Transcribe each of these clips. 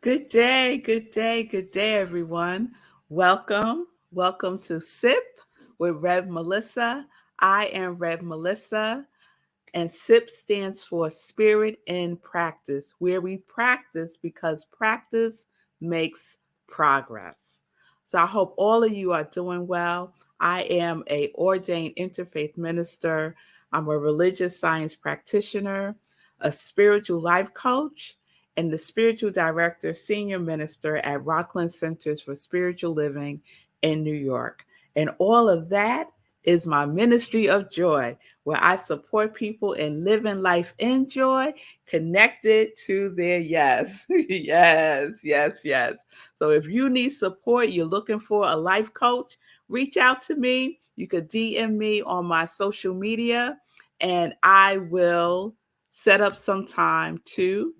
Good day, good day, good day, everyone. Welcome to SIP with Rev Melissa. I am Rev Melissa, and SIP stands for Spirit in Practice, where we practice because practice makes progress. So I hope all of you are doing well. I am a ordained interfaith minister. I'm a religious science practitioner, a spiritual life coach, and the spiritual director, senior minister at Rockland Centers for Spiritual Living in New York. And all of that is my ministry of joy, where I support people in living life in joy, connected to their yes. yes. So if you need support, you're looking for a life coach, reach out to me. You could DM me on my social media, and I will set up some time to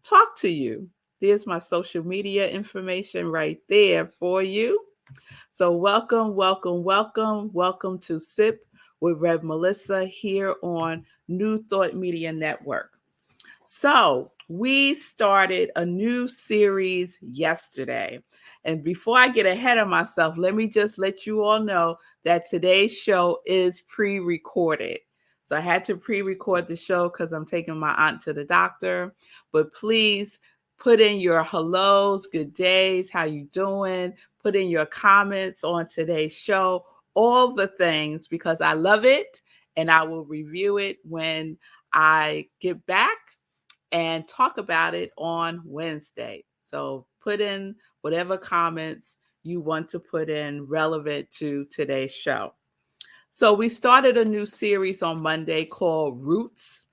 talk to you. There's my social media information right there for you. So welcome to SIP with Rev Melissa here on New Thought Media Network. So we started a new series yesterday. And before I get ahead of myself, let me just let you all know that today's show is pre-recorded. So I had to pre-record the show because I'm taking my aunt to the doctor. But please put in your hellos, good days, how you doing? Put in your comments on today's show, all the things, because I love it and I will review it when I get back and talk about it on Wednesday. So put in whatever comments you want to put in relevant to today's show. So we started a new series on Monday called Roots.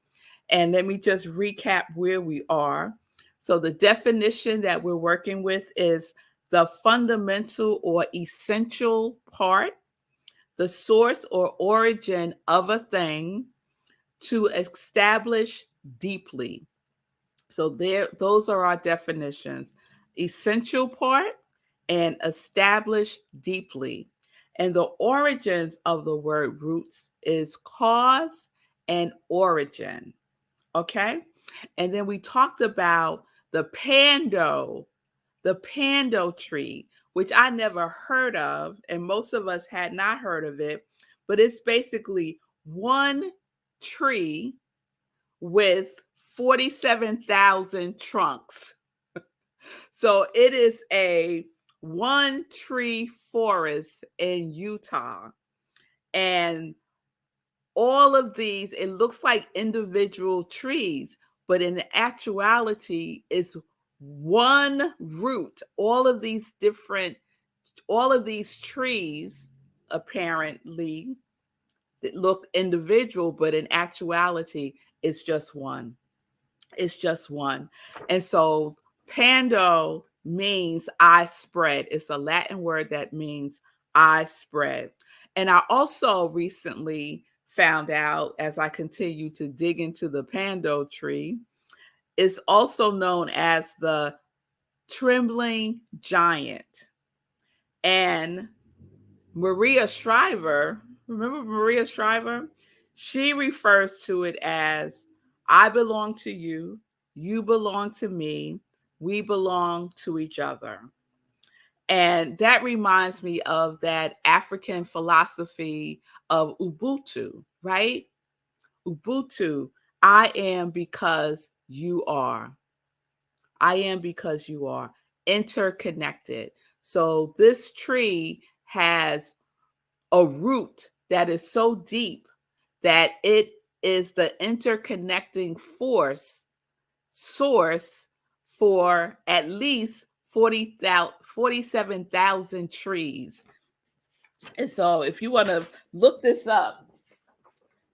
And let me just recap where we are. So the definition that we're working with is the fundamental or essential part, the source or origin of a thing to establish deeply. So those are our definitions. Essential part and establish deeply. And the origins of the word roots is cause and origin. Okay? And then we talked about the pando tree, which I never heard of, and most of us had not heard of it, but it's basically one tree with 47,000 trunks. So it is a one tree forest in Utah. And all of these, it looks like individual trees, but in actuality, it's one root. All of these trees apparently that look individual, but in actuality, it's just one. It's just one. And so pando means I spread. It's a Latin word that means I spread. And I also recently found out, as I continue to dig into the pando tree, it's also known as the trembling giant. And Maria Shriver, remember Maria Shriver? She refers to it as I belong to you, you belong to me, we belong to each other. And that reminds me of that African philosophy of Ubuntu, right? Ubuntu, I am because you are. I am because you are interconnected. So this tree has a root that is so deep that it is the interconnecting source for at least 47,000 trees. And so if you want to look this up,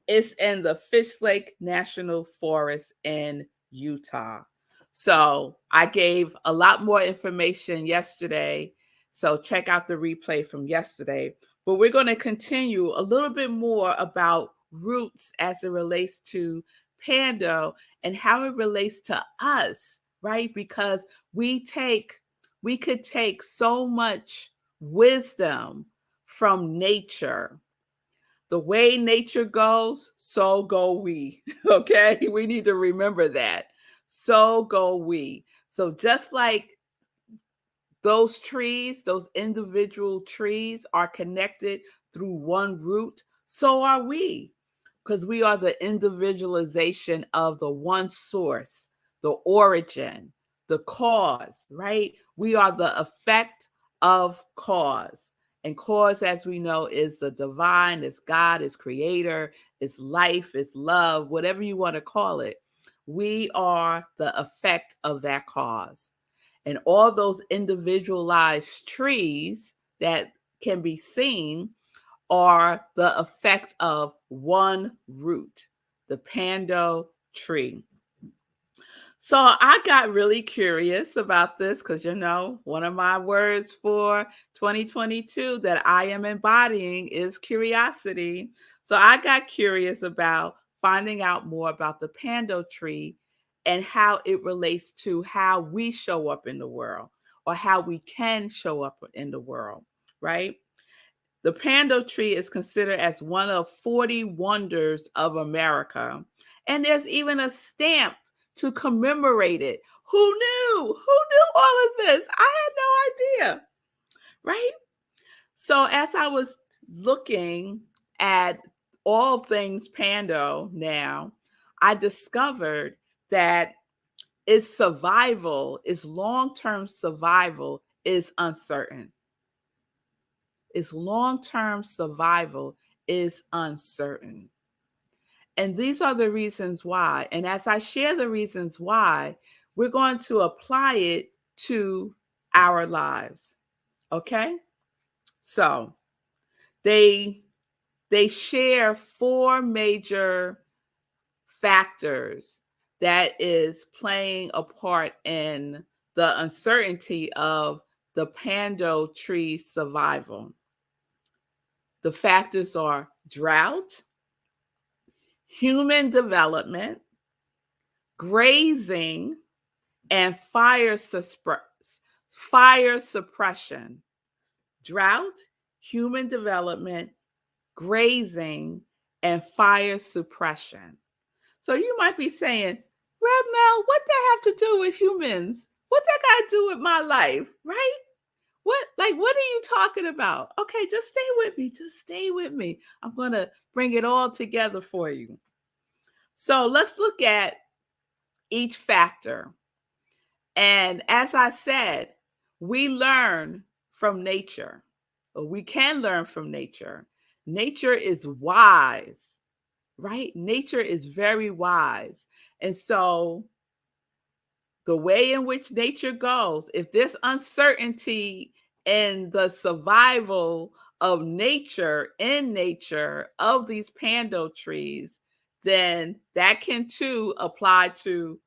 it's in the Fish Lake National Forest in Utah. So I gave a lot more information yesterday. So check out the replay from yesterday. But we're going to continue a little bit more about roots as it relates to Pando and how it relates to us, right? Because we could take so much wisdom from nature. The way nature goes, so go we. Okay. We need to remember that. so go we. So just like those trees, those individual trees are connected through one root, so are we, because we are the individualization of the one source, the origin, the cause, right? We are the effect of cause. And cause, as we know, is the divine, is God, is creator, is life, is love, whatever you want to call it. We are the effect of that cause. And all those individualized trees that can be seen are the effect of one root, the pando tree. So I got really curious about this because, one of my words for 2022 that I am embodying is curiosity. So I got curious about finding out more about the pando tree and how it relates to how we show up in the world or how we can show up in the world, right? The pando tree is considered as one of 40 wonders of America. And there's even a stamp to commemorate it. Who knew? Who knew all of this? I had no idea, right? So as I was looking at all things pando now, I discovered that its survival, its long-term survival is uncertain. Its long-term survival is uncertain. And these are the reasons why. And as I share the reasons why, we're going to apply it to our lives. Okay? So they share four major factors that is playing a part in the uncertainty of the pando tree survival. The factors are drought, human development, grazing, and fire suppression. Drought, human development, grazing, and fire suppression. So you might be saying, Rev Mel, what that have to do with humans? What that got to do with my life, right? What are you talking about? Okay, just stay with me. Just stay with me. I'm going to bring it all together for you. So let's look at each factor. And as I said, we learn from nature. Or we can learn from nature. Nature is wise, right? Nature is very wise. And so the way in which nature goes, if there's uncertainty in the survival of nature, in nature, of these pando trees, then that can too apply to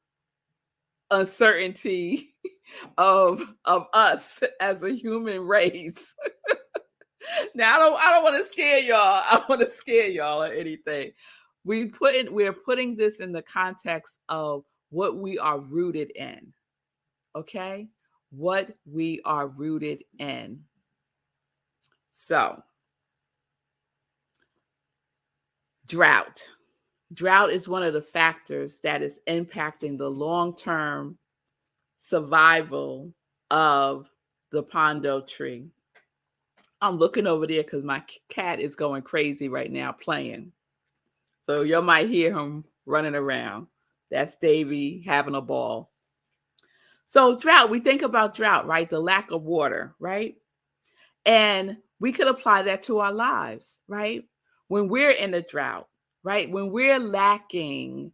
uncertainty of us as a human race. Now I don't want to scare y'all. I want to scare y'all or anything. We're putting this in the context of what we are rooted in. Okay? What we are rooted in. So, drought. Drought is one of the factors that is impacting the long-term survival of the pando tree. I'm looking over there because my cat is going crazy right now playing. So you might hear him running around. That's Davy having a ball. So drought, we think about drought, right? The lack of water, right? And we could apply that to our lives, right? When we're in a drought, right? When we're lacking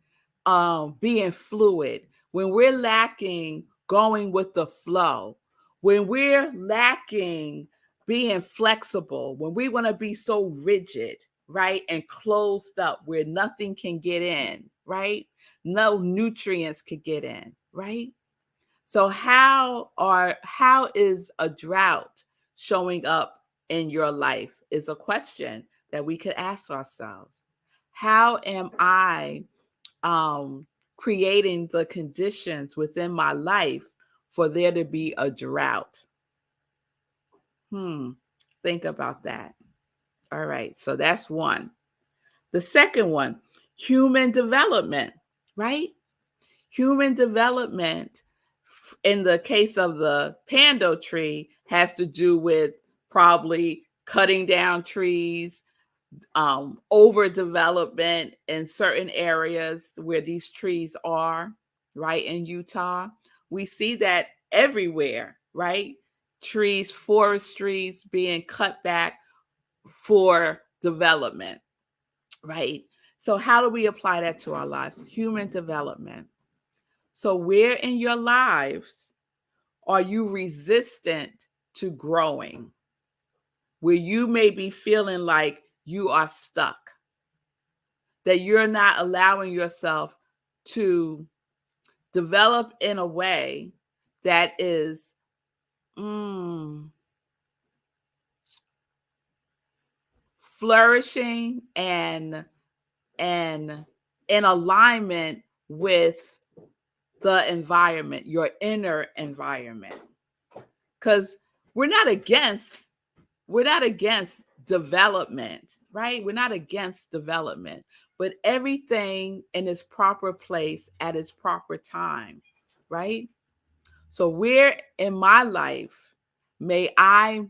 being fluid, when we're lacking going with the flow, when we're lacking being flexible, when we want to be so rigid, right? And closed up where nothing can get in, right? No nutrients could get in, right? So how is a drought showing up in your life is a question that we could ask ourselves. How am I creating the conditions within my life for there to be a drought? Think about that. All right, so that's one. The second one, human development, right? Human development, in the case of the pando tree, has to do with probably cutting down trees, overdevelopment in certain areas where these trees are, right? In Utah, we see that everywhere, right? Trees, forest trees being cut back for development, right? So, how do we apply that to our lives? Human development. So, where in your lives are you resistant to growing? Where you may be feeling like you are stuck, that you're not allowing yourself to develop in a way that is flourishing and in alignment with the environment, your inner environment. Because we're not against development, right? We're not against development, but everything in its proper place at its proper time, right? So where in my life may I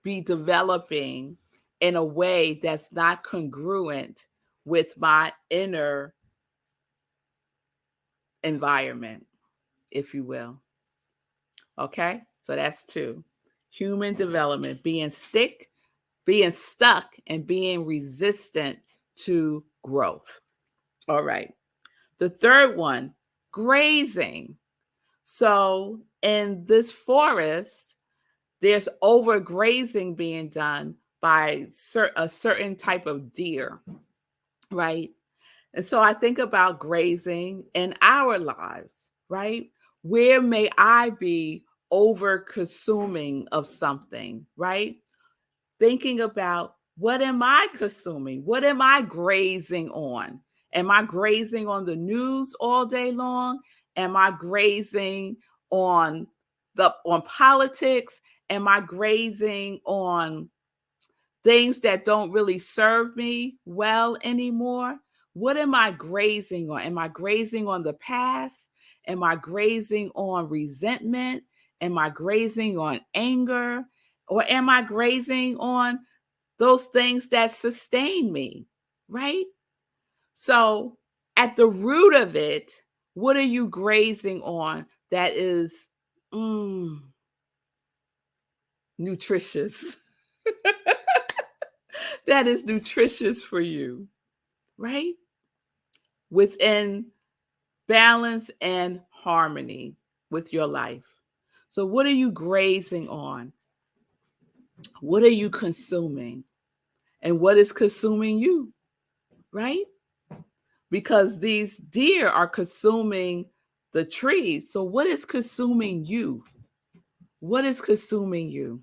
be developing in a way that's not congruent with my inner environment, if you will? Okay, so that's two. Human development, being stuck and being resistant to growth. All right. The third one, grazing. So in this forest, there's overgrazing being done by a certain type of deer, right? And so I think about grazing in our lives, right? Where may I be over consuming of something, right? Thinking about, what am I consuming? What am I grazing on? Am I grazing on the news all day long? Am I grazing on politics? Am I grazing on things that don't really serve me well anymore? What am I grazing on? Am I grazing on the past? Am I grazing on resentment? Am I grazing on anger? Or am I grazing on those things that sustain me? Right? So, at the root of it, what are you grazing on that is nutritious? That is nutritious for you, right? Within balance and harmony with your life. So, what are you grazing on? What are you consuming? And what is consuming you, right? Because these deer are consuming the trees. So, what is consuming you? What is consuming you?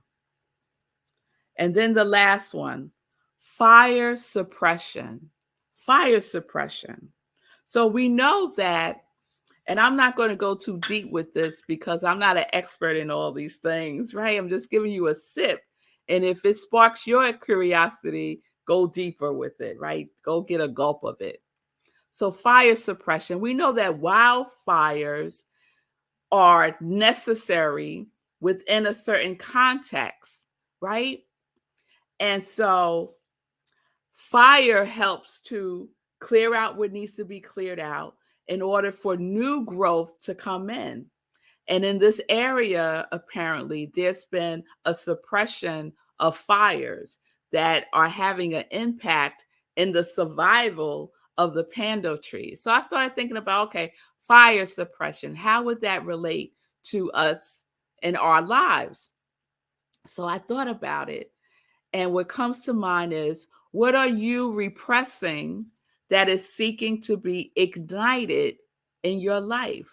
And then the last one, fire suppression. Fire suppression. So we know that, and I'm not going to go too deep with this because I'm not an expert in all these things, right? I'm just giving you a sip. And if it sparks your curiosity, go deeper with it, right? Go get a gulp of it. So fire suppression, we know that wildfires are necessary within a certain context, right? And so fire helps to clear out what needs to be cleared out in order for new growth to come in. And in this area, apparently, there's been a suppression of fires that are having an impact in the survival of the pando trees. So I started thinking about, okay, fire suppression, how would that relate to us in our lives? So I thought about it. And what comes to mind is, what are you repressing that is seeking to be ignited in your life?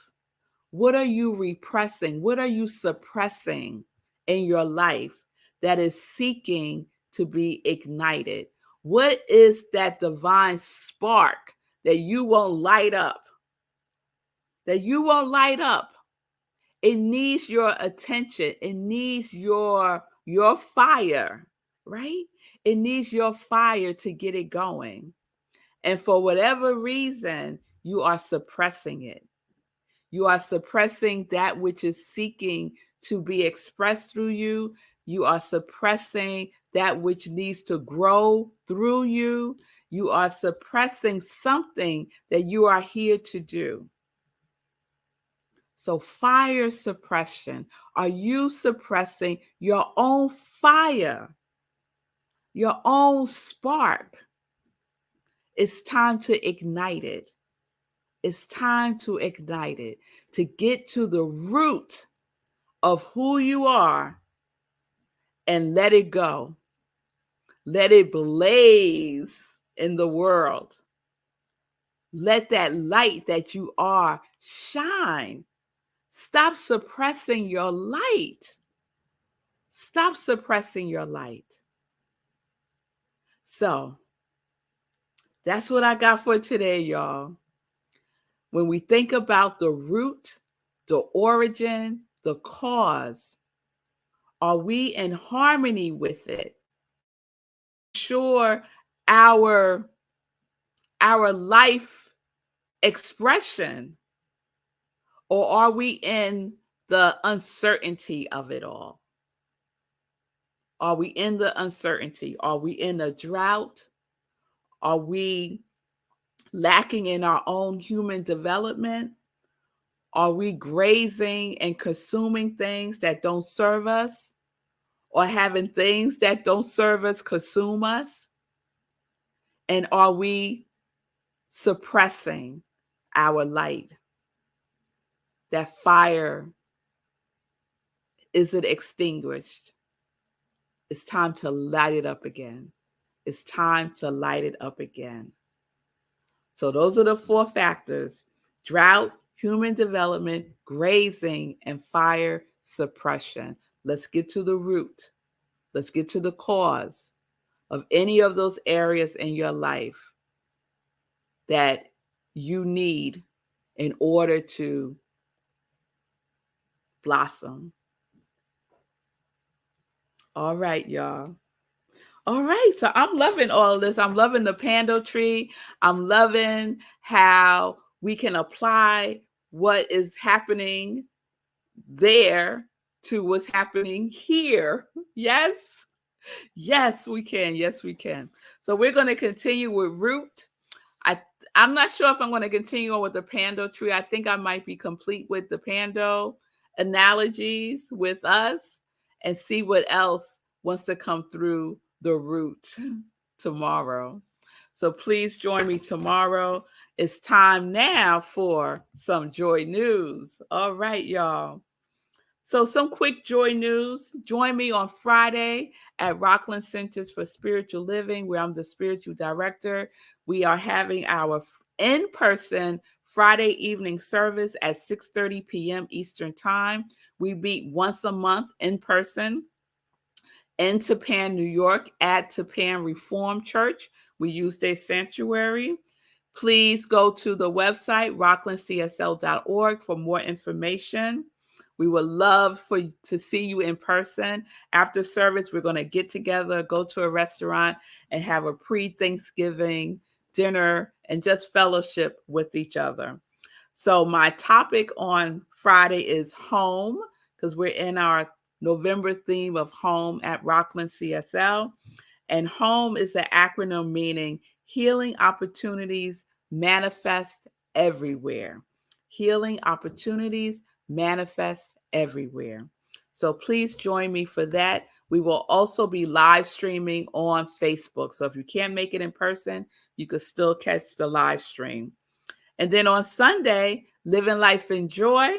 What are you repressing? What are you suppressing in your life that is seeking to be ignited? What is that divine spark that you won't light up? That you won't light up. It needs your attention. It needs your fire, right? It needs your fire to get it going. And for whatever reason, you are suppressing it. You are suppressing that which is seeking to be expressed through you. You are suppressing that which needs to grow through you. You are suppressing something that you are here to do. So, fire suppression. Are you suppressing your own fire, your own spark? It's time to ignite it. It's time to ignite it, to get to the root of who you are and let it go. Let it blaze in the world. Let that light that you are shine. Stop suppressing your light. Stop suppressing your light. So that's what I got for today, y'all. When we think about the root, the origin, the cause, are we in harmony with it? Sure, our life expression, or are we in the uncertainty of it all? Are we in the uncertainty? Are we in a drought? Are we lacking in our own human development? Are we grazing and consuming things that don't serve us? Or having things that don't serve us consume us? And are we suppressing our light? That fire, is it extinguished? It's time to light it up again. It's time to light it up again. So those are the 4 factors: drought, human development, grazing, and fire suppression. Let's get to the root. Let's get to the cause of any of those areas in your life that you need in order to blossom. All right, y'all. All right, so I'm loving all of this. I'm loving the Pando tree. I'm loving how we can apply what is happening there to what's happening here. Yes, yes, we can. Yes, we can. So we're going to continue with root. I I'm not sure if I'm going to continue on with the Pando tree. I think I might be complete with the Pando analogies with us and see what else wants to come through the root tomorrow. So please join me tomorrow. It's time now for some joy news. All right, y'all. So some quick joy news. Join me on Friday at Rockland Centers for Spiritual Living, where I'm the spiritual director. We are having our in-person Friday evening service at 6:30 p.m. Eastern Time. We meet once a month in person in Tappan, New York at Tappan Reformed Church. We use their sanctuary. Please go to the website, rocklandcsl.org, for more information. We would love to see you in person. After service, we're going to get together, go to a restaurant, and have a pre-Thanksgiving dinner and just fellowship with each other. So my topic on Friday is home, because we're in our November theme of home at Rockland CSL. And home is an acronym meaning healing opportunities manifest everywhere. Healing opportunities manifest everywhere. So please join me for that. We will also be live streaming on Facebook. So if you can't make it in person, you can still catch the live stream. And then on Sunday, Living Life in Joy,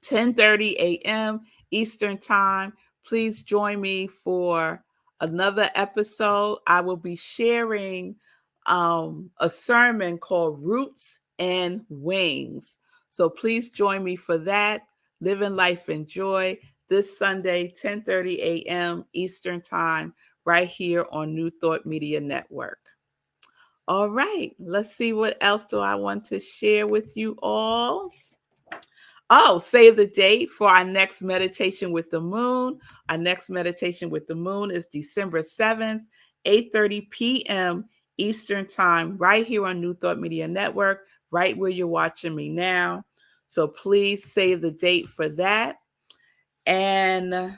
10:30 a.m. Eastern Time. Please join me for another episode. I will be sharing a sermon called Roots and Wings. So please join me for that. Living Life in Joy this Sunday, 10:30 a.m. Eastern Time, right here on New Thought Media Network. All right, let's see what else do I want to share with you all. Oh, save the date for our next meditation with the moon. Our next meditation with the moon is December 7th, 8:30 p.m. Eastern Time, right here on New Thought Media Network right where you're watching me now. So please save the date for that. And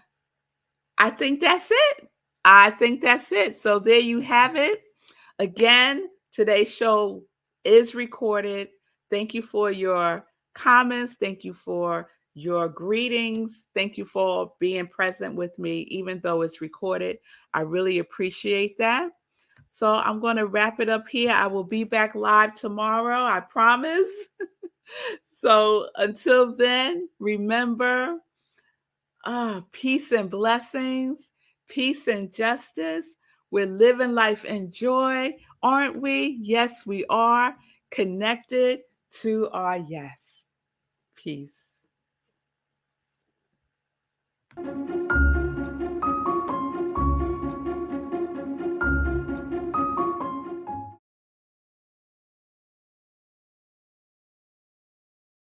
I think that's it. I think that's it. So there you have it. Again, today's show is recorded. Thank you for your comments. Thank you for your greetings. Thank you for being present with me, even though it's recorded. I really appreciate that. So I'm going to wrap it up here. I will be back live tomorrow, I promise. So until then, remember, peace and blessings, peace and justice. We're living life in joy, aren't we? Yes, we are connected to our yes. Peace.